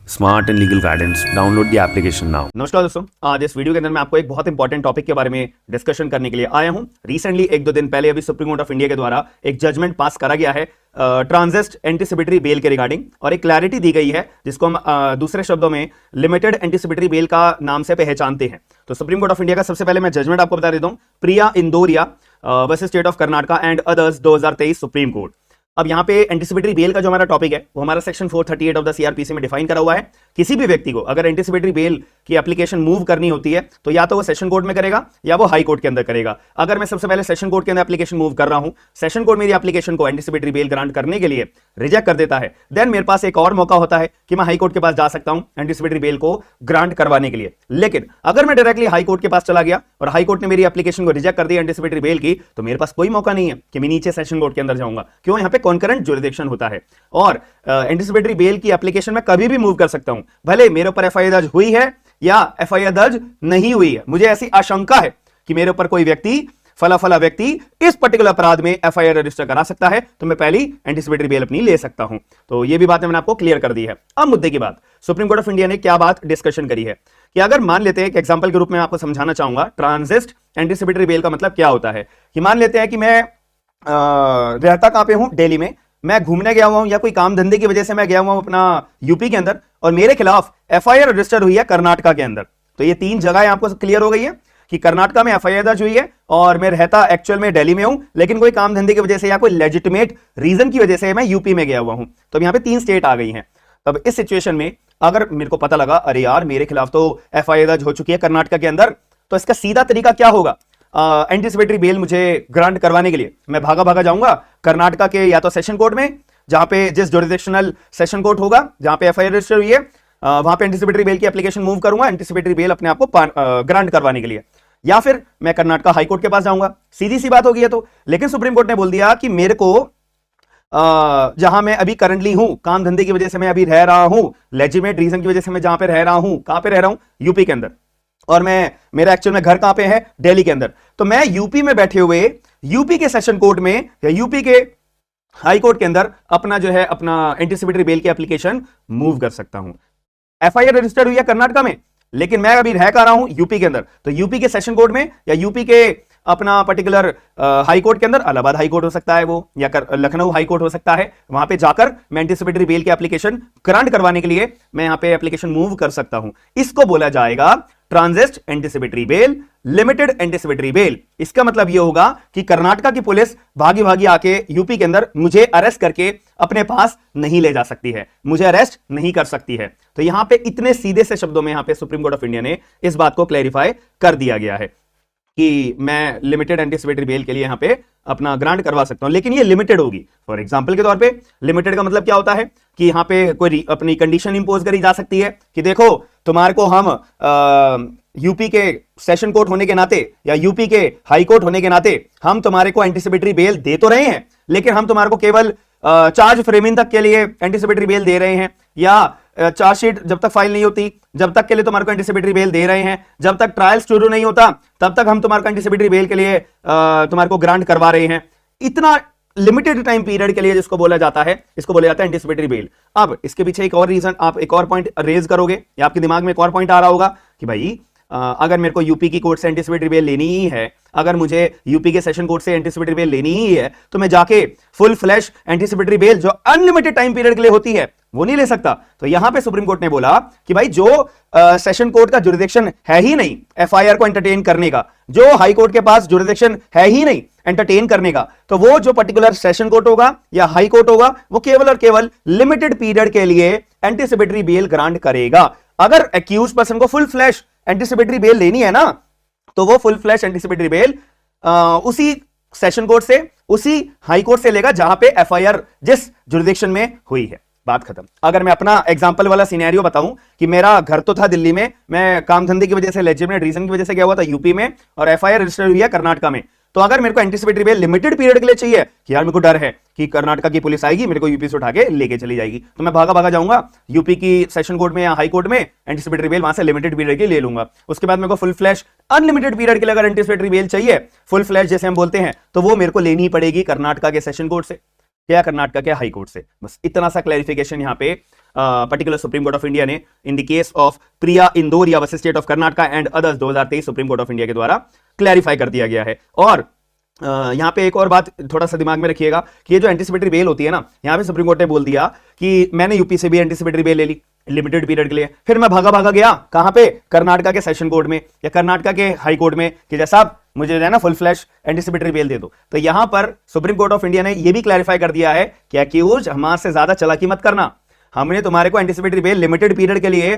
Smart and legal guidance download the application now. नमस्कार दोस्तों, आज इस वीडियो के अंदर मैं आपको एक बहुत इंपॉर्टेंट टॉपिक के बारे में डिस्कशन करने के लिए आया हूं। रिसेंटली एक दो दिन पहले अभी सुप्रीम कोर्ट ऑफ इंडिया के द्वारा एक जजमेंट पास करा गया है ट्रांजिस्ट एंटीसिपेटरी बेल के रिगार्डिंग, और एक क्लैरिटी दी गई है जिसको हम दूसरे शब्दों में लिमिटेड एंटीसिपेटरी बेल का नाम से पहचानते हैं। तो सुप्रीम कोर्ट ऑफ इंडिया का सबसे पहले मैं जजमेंट आपको बता देता हूं, Priya Indauria versus state of Karnataka and others 2023 supreme court. अब यहां पे एंटीसिपेटरी बेल का जो हमारा टॉपिक है वो हमारा सेक्शन 438 ऑफ द सीआरपीसी में डिफाइन करा हुआ है। किसी भी व्यक्ति को अगर एंटीसिपेटरी बेल की एप्लीकेशन मूव करनी होती है तो या तो वो सेशन कोर्ट में करेगा या वो हाई कोर्ट के अंदर करेगा। अगर मैं सबसे पहले सेशन कोर्ट के अंदर एप्लीकेशन मूव कर रहा हूं, सेशन कोर्ट मेरी एप्लीकेशन को एंटीसिपेटरी बेल ग्रांट करने के लिए रिजेक्ट कर देता है, देन मेरे पास एक और मौका होता है कि मैं हाई कोर्ट के पास जा सकता हूं एंटीसिपेटरी बेल को ग्रांट करवाने के लिए। लेकिन अगर मैं डायरेक्टली हाई कोर्ट के पास चला गया और हाई कोर्ट ने मेरी एप्लीकेशन को रिजेक्ट कर दिया एंटीसिपेटरी बेल की, तो मेरे पास कोई मौका नहीं है कि मैं नीचे सेशन कोर्ट के अंदर जाऊंगा। क्यों? यहां पे कॉन्करेंट ज्यूरिसडिक्शन होता है और एंटीसिपेटरी बेल की एप्लीकेशन में कभी भी मूव कर सकता हूं, भले मेरे ऊपर एफआईआर दर्ज हुई है या एफआईआर दर्ज नहीं हुई है। मुझे ऐसी आशंका है कि मेरे ऊपर कोई व्यक्ति फला फला व्यक्ति इस पर्टिकुलर अपराध में एफआईआर रजिस्टर करा सकता है, तो मैं पहली एंटीसिपेटरी बेल अपनी ले सकता हूं। तो ये भी बात मैंने आपको क्लियर कर दी है। अब मुद्दे की बात, सुप्रीम कोर्ट ऑफ इंडिया ने क्या बात डिस्कशन करी है कि अगर मान लेते हैं, एक एग्जांपल के रूप में आपको समझाना चाहूंगा ट्रांजिस्ट एंटीसिपेटरी बेल का मतलब क्या होता है कि मान लेते हैं कि मैं रहता कहां पे हूं, दिल्ली में, मैं घूमने गया हुआ हूं या कोई काम धंधे की वजह से मैं गया हुआ हूं अपना यूपी के अंदर, और मेरे खिलाफ एफआईआर रजिस्टर हुई है कर्नाटका के अंदर। तो ये तीन जगह आपको क्लियर हो गई है कि कर्नाटका में एफआईआर दर्ज हुई है और मैं रहता एक्चुअल में दिल्ली में हूं, लेकिन कोई काम धंधे की वजह से या कोई लेजिटिमेट रीजन की वजह से मैं यूपी में गया हुआ हूं। तो यहां पे तीन स्टेट आ गई हैं। अब इस सिचुएशन में अगर मेरे को पता लगा अरे यार मेरे खिलाफ तो एफआईआर दर्ज हो चुकी है कर्नाटका के अंदर, तो इसका सीधा तरीका क्या होगा? एंटीसिपेटरी बेल मुझे ग्रांट करवाने के लिए मैं भागा भागा जाऊंगा कर्नाटका के या तो सेशन कोर्ट में, जहां पे जिस जुरिसडिक्शनल सेशन कोर्ट होगा जहां पे एफआईआर रजिस्टर हुई है, वहां पे एंटीसिपेटरी बेल की एप्लीकेशन मूव करूंगा एंटीसिपेटरी बेल अपने आप को ग्रांट करवाने के लिए, या फिर मैं कर्नाटका हाई कोर्ट के पास जाऊंगा। सीधी सी बात होगी है तो। लेकिन सुप्रीम कोर्ट ने बोल दिया कि मेरे को जहां मैं अभी करंटली हूं, काम धंधे की वजह से मैं अभी रह रहा हूं, लेजिटिमेट रीजन की वजह से मैं जहां पे रह रहा हूं, कहां पे रह रहा हूं? यूपी के अंदर, और मेरा एक्चुअल में घर कहां पे है? दिल्ली के अंदर। तो मैं यूपी में बैठे हुए यूपी के सेशन कोर्ट में या यूपी के हाई कोर्ट के अंदर अपना जो है अपना एंटीसिपेटरी बेल की एप्लीकेशन मूव कर सकता हूं। एफआईआर रजिस्टर्ड हुई है कर्नाटका में, लेकिन मैं अभी रह कर रहा हूं यूपी के अंदर, तो यूपी के सेशन कोर्ट में या यूपी के अपना पर्टिकुलर हाई कोर्ट के अंदर, इलाहाबाद हाई कोर्ट हो सकता है वो, या लखनऊ हाई कोर्ट हो सकता है, वहां पे जाकर मैं एंटीसिपेटरी बेल की एप्लीकेशन ग्रांट करवाने के लिए मैं यहां पे एप्लीकेशन मूव कर सकता हूं। इसको बोला जाएगा transit anticipatory bail, limited anticipatory bail. इसका मतलब यह होगा कि कर्नाटका की पुलिस भागी भागी आके यूपी के अंदर मुझे अरेस्ट करके अपने पास नहीं ले जा सकती है, मुझे अरेस्ट नहीं कर सकती है। तो यहां पे इतने सीधे से शब्दों में यहां पे सुप्रीम कोर्ट ऑफ इंडिया ने इस बात को क्लैरिफाई कर दिया गया है कि मैं लिमिटेड एंटीसिपेटरी बेल के लिए यहां पे अपना ग्रांट करवा सकता हूं, लेकिन ये लिमिटेड होगी। फॉर एग्जांपल के तौर पे लिमिटेड का मतलब क्या होता है कि यहां पे कोई अपनी कंडीशन इंपोज करी जा सकती है कि देखो तुम्हारे को हम यूपी के सेशन कोर्ट होने के नाते या यूपी के हाई कोर्ट होने के नाते हम तुम्हारे को एंटीसिपेटरी बेल दे तो रहे हैं, लेकिन हम तुम्हारे को केवल चार्ज फ्रेमिंग तक के लिए एंटीसिपेटरी बेल दे रहे हैं, या चार्जशीट जब तक फाइल नहीं होती जब तक के लिए तुम्हारे को एंटीसिपेटरी बेल दे रहे हैं, जब तक ट्रायल शुरू नहीं होता तब तक हम तुम्हारे को एंटीसिपेटरी बेल के लिए तुम्हारे को ग्रांट करवा रहे हैं। इतना लिमिटेड टाइम पीरियड के लिए जिसको बोला जाता है, इसको बोला जाता है एंटीसिपेटरी बेल। अब इसके पीछे एक और रीजन, आप एक और पॉइंट रेज करोगे या आपके दिमाग में एक और पॉइंट आ रहा होगा कि भाई अगर मेरे को यूपी की कोर्ट से एंटीसिपेटरी बेल लेनी ही है, अगर मुझे यूपी के सेशन कोर्ट से एंटीसिपेटरी बेल लेनी ही है, तो मैं जाके फुल फ्लैश एंटीसिपेटरी बेल जो अनलिमिटेड टाइम पीरियड के लिए होती है वो नहीं ले सकता। तो यहां पे सुप्रीम कोर्ट ने बोला कि भाई जो सेशन कोर्ट का जुरिसडिक्शन है ही नहीं एफआईआर को एंटरटेन करने का, जो हाई कोर्ट के पास जुरिसडिक्शन है ही नहीं एंटरटेन करने का, तो वो जो पर्टिकुलर सेशन कोर्ट होगा या हाई कोर्ट होगा वो केवल और केवल लिमिटेड पीरियड के लिए एंटीसिपेटरी बेल ग्रांट करेगा। अगर एक्यूज पर्सन को फुल फ्लैश एंटीसिपेटरी बेल लेनी है ना, तो वो फुल फ्लैश एंटीसिपेटरी बेल उसी सेशन कोर्ट से, उसी हाई कोर्ट से लेगा जहां पे एफआईआर जिस जुरिसडिक्शन में हुई है। बात खत्म। अगर मैं अपना एग्जांपल वाला सिनेरियो बताऊं कि मेरा घर तो था दिल्ली में, मैं काम धंधे की वजह से लेजिटिमेट रीजन की वजह से गया हुआ था यूपी में, और एफआईआर रजिस्टर हुई है कर्नाटका में, तो अगर मेरे को एंटीसिपेटरी बेल लिमिटेड पीरियड के लिए चाहिए कि यार मेरे को डर है कि कर्नाटका की पुलिस आएगी मेरे को यूपी से उठा के लेके चली जाएगी, तो मैं भागा भागा जाऊंगा यूपी की सेशन कोर्ट में या हाई कोर्ट में एंटीसिपेटरी बेल वहां से लिमिटेड पीरियड के ले लूंगा। उसके बाद मेरे को फुल फ्लैश अनलिमिटेड पीरियड के लिए अगर एंटीसिपेटरी बेल चाहिए, फुल फ्लैश जैसे हम बोलते हैं, तो वो मेरे को लेनी ही पड़ेगी कर्नाटका के सेशन कोर्ट से या कर्नाटका के हाई कोर्ट से। बस इतना सा क्लैरिफिकेशन यहाँ पे particular supreme court of India ने in the case of Priya Indauria versus state of Karnataka and others 2023 supreme court of India के द्वारा क्लैरिफाई कर दिया गया है। और यहां पे एक और बात थोड़ा सा दिमाग में रखिएगा कि ये जो एंटीसिपेटरी बेल होती है ना, यहां पे सुप्रीम कोर्ट ने बोल दिया कि मैंने यूपी से भी एंटीसिपेटरी बेल ले ली लिमिटेड पीरियड के लिए, फिर मैं भागा भागा गया कहां पे, कर्नाटका के सेशन कोर्ट में या कर्नाटका के हाई कोर्ट में कि जैसा मुझे है ना फुल फ्लैश एंटीसिपेटरी बेल दे दो। तो यहां पर सुप्रीम कोर्ट ऑफ इंडिया ने यह भी क्लैरिफा कर दिया है कि एक्यूज हमारे से ज्यादा चालाकी मत करना, हमने तुम्हारे को एंटीसिपेटरी बेल लिमिटेड पीरियड के लिए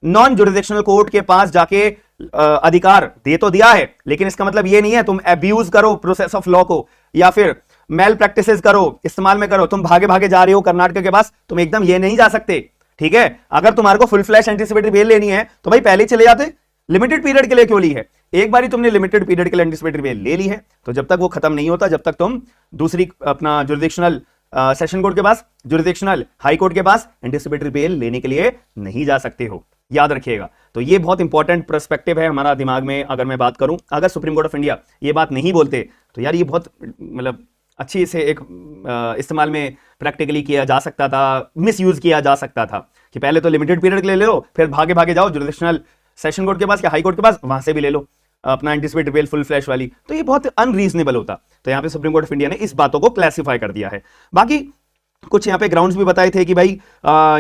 नॉन जुरिडिक्शनल कोर्ट के पास जाके अधिकार दे तो दिया है, लेकिन इसका मतलब ये नहीं है तुम अब्यूज करो प्रोसेस ऑफ लॉ को या फिर मेल प्रैक्टिसेस करो, इस्तेमाल में करो, तुम भागे भागे जा रहे हो कर्नाटक के पास, तुम एकदम ये नहीं जा सकते। ठीक है, अगर तुम्हारे को फुल फ्लैश एंटीसिपेटरी बेल लेनी है तो भाई पहले ही चले जाते, लिमिटेड पीरियड के लिए क्यों ली है? एक बार तुमने लिमिटेड पीरियड के लिए एंटीसिपेटरी बेल ले ली है तो जब तक वो खत्म नहीं होता, जब तक तुम दूसरी अपना जुरिडिक्शनल सेशन कोर्ट के पास, जुरिडिक्शनल हाई कोर्ट के पास एंटीसिपेटरी बेल लेने के लिए नहीं जा सकते हो, याद रखिएगा। तो ये बहुत इंपॉर्टेंट पर्सपेक्टिव है हमारा दिमाग में। अगर मैं बात करूं, अगर सुप्रीम कोर्ट ऑफ इंडिया ये बात नहीं बोलते तो यार ये बहुत मतलब अच्छी से एक इस्तेमाल में प्रैक्टिकली किया जा सकता था, मिस यूज किया जा सकता था कि पहले तो लिमिटेड पीरियड के लिए ले लो, फिर भागे भागे जाओ जुरिडिक्शनल सेशन कोर्ट के पास या हाई कोर्ट के पास, वहां से भी ले लो अपना एंटीसिपेटरी बेल फुल फ्लैश वाली। तो ये बहुत अनरीजनेबल होता। तो यहां पे सुप्रीम कोर्ट ऑफ इंडिया ने इस बातों को क्लासिफाई कर दिया है। बाकी कुछ यहाँ पे ग्राउंड्स भी बताए थे कि भाई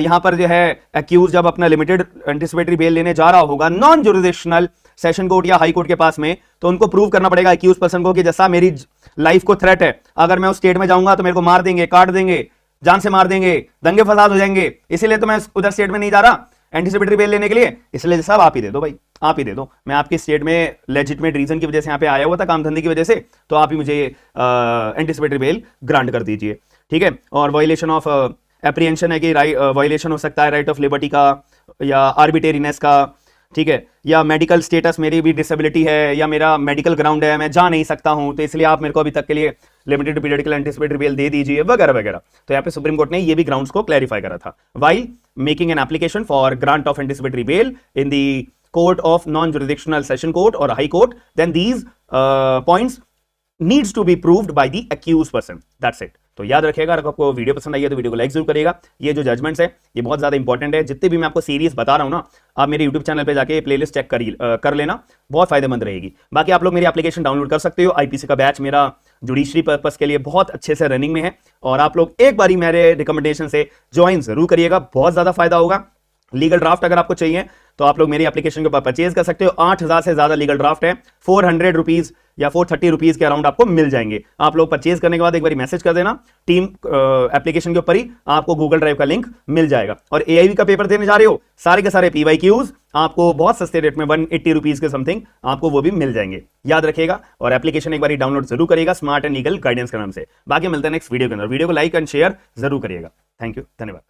यहाँ पर जो है एक्यूज जब अपना लिमिटेड एंटीसिपेटरी बेल लेने जा रहा होगा नॉन जुरिडिक्शनल सेशन कोर्ट या हाई कोर्ट के पास में, तो उनको प्रूव करना पड़ेगा एक्यूज पर्सन को कि जैसा मेरी लाइफ को थ्रेट है, अगर मैं उस स्टेट में जाऊंगा तो मेरे को मार देंगे, काट देंगे, जान से मार देंगे, दंगे फसाद हो जाएंगे, इसीलिए तो मैं उधर स्टेट में नहीं जा रहा एंटीसिपेटरी बेल लेने के लिए, इसलिए साहब आप ही दे दो भाई, आप ही दे दो, मैं आपके स्टेट में लेजिटिमेट रीजन की वजह से यहाँ पे आया हुआ था, काम धंधे की वजह से, तो आप ही मुझे एंटीसिपेटरी बेल ग्रांट कर दीजिए। ठीक है, और वायलेशन ऑफ एप्रीहेंशन है कि वायलेशन हो सकता है राइट ऑफ लिबर्टी का या आर्बिटेरीनेस का, ठीक है, या मेडिकल स्टेटस, मेरी भी डिसेबिलिटी है या मेरा मेडिकल ग्राउंड है, मैं जा नहीं सकता हूं, तो इसलिए आप मेरे को अभी तक के लिए लिमिटेड पीरियड के लिए एंटीसिपेटरी बेल दे दीजिए वगैरह वगैरह। तो यहाँ पे सुप्रीम कोर्ट ने ये भी ग्राउंड्स को क्लैरिफाई करा था while making an application for grant of anticipatory bail in the court of non jurisdictional session court और high court, then these points needs to be proved by the accused person, that's it. तो याद रखिएगा, अगर आपको video पसंद आई है तो video को लाइक जरूर करिएगा। ये जो जजमेंट्स है ये बहुत ज्यादा इंपॉर्टेंट है, जितने भी मैं आपको सीरीज बता रहा हूं ना, आप मेरे यूट्यूब चैनल पे जाके प्लेलिस्ट चेक कर लेना, बहुत फायदेमंद रहेगी। बाकी आप लोग मेरी एप्लीकेशन डाउनलोड कर सकते हो, आईपीसी का बैच मेरा जुडिशरी पर्पस के लिए बहुत अच्छे से रनिंग में है, और आप लोग एक बारी मेरे रिकमेंडेशन से ज्वाइन जरूर करिएगा, बहुत ज्यादा फायदा होगा। लीगल ड्राफ्ट अगर आपको चाहिए तो आप लोग मेरी एप्लीकेशन के ऊपर परचेज कर सकते हो, 8000 से ज्यादा लीगल ड्राफ्ट है, 400 रुपीज या 430 रुपीज के अराउंड आपको मिल जाएंगे। आप लोग परचेज करने के बाद एक बार मैसेज कर देना, टीम एप्लीकेशन के ऊपर ही आपको गूगल ड्राइव का लिंक मिल जाएगा। और एआईवी का पेपर देने जा रहे हो, सारे के सारे पीवाईक्यूज आपको बहुत सस्ते रेट में 180 रुपीज के समथिंग आपको वो भी मिल जाएंगे, याद रखिएगा। और एप्लीकेशन एक बार डाउनलोड जरूर करिएगा स्मार्ट एंड लीगल गाइडेंस के नाम से। बाकी मिलते हैं नेक्स्ट वीडियो के अंदर, वीडियो को लाइक एंड शेयर जरूर करिएगा। थैंक यू, धन्यवाद।